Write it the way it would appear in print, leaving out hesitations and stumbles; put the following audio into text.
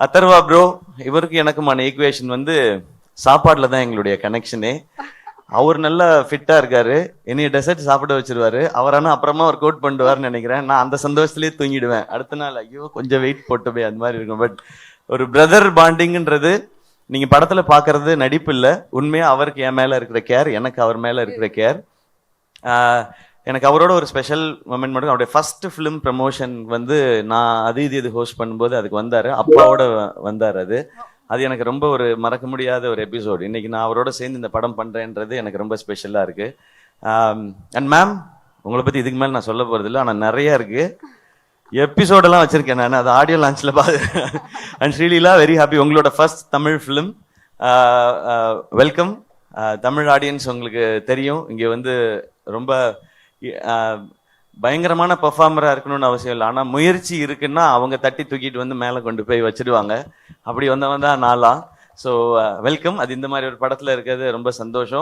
Atharva bro, இவருக்கு எனக்குமான equation வந்து சாப்பாடுல தான் எங்களுடைய கனெக்ஷனே. அவர் நல்லா ஃபிட்டா இருக்காரு, என்னைய டெசர்ட் சாப்பிட வச்சிருவாரு. அவர் ஆனா அப்புறமா ஒர்க் அவுட் பண்ணுவாருன்னு நினைக்கிறேன். நான் அந்த சந்தோஷத்திலேயே தூங்கிடுவேன். அடுத்த நாள் ஐயோ கொஞ்சம் வெயிட் போட்டுமே அந்த மாதிரி இருக்கும். பட் ஒரு பிரதர் பாண்டிங்ன்றது நீங்க படத்துல பாக்குறது நடிப்பு இல்ல, உண்மையா அவருக்கு என் மேல இருக்கிற கேர், எனக்கு அவர் மேல இருக்கிற கேர். எனக்கு அவரோட ஒரு ஸ்பெஷல் மொமெண்ட் மட்டும், அவருடைய ஃபர்ஸ்ட் ஃபிலிம் ப்ரமோஷன் வந்து நான் அது இது ஹோஸ்ட் பண்ணும்போது அதுக்கு வந்தாரு, அப்பாவோட வந்தார். அது எனக்கு ரொம்ப ஒரு மறக்க முடியாத ஒரு எபிசோடு. இன்னைக்கு நான் அவரோட சேர்ந்து இந்த படம் பண்றேன்றது எனக்கு ரொம்ப ஸ்பெஷலா இருக்கு. அண்ட் மேம், உங்களை பத்தி இதுக்கு மேல நான் சொல்ல போறது இல்லை, ஆனா நிறைய இருக்கு. எபிசோடெல்லாம் வச்சிருக்கேன் நான், அது ஆடியோ லான்ச்ல பார்த்து. அண்ட் ஸ்ரீலீலா, வெரி ஹாப்பி, உங்களோட first Tamil film. Welcome. Tamil audience உங்களுக்கு தெரியும், இங்கே வந்து ரொம்ப பயங்கரமான பெர்ஃபார்மரா இருக்கணும்னு அவசியம் இல்லை, ஆனா முயற்சி இருக்குன்னா அவங்க தட்டி தூக்கிட்டு வந்து மேலே கொண்டு போய் வச்சிடுவாங்க. அப்படி வந்தவன் தான் நான்லாம். So welcome. அது இந்த மாதிரி ஒரு படத்துல இருக்கிறது ரொம்ப சந்தோஷம்.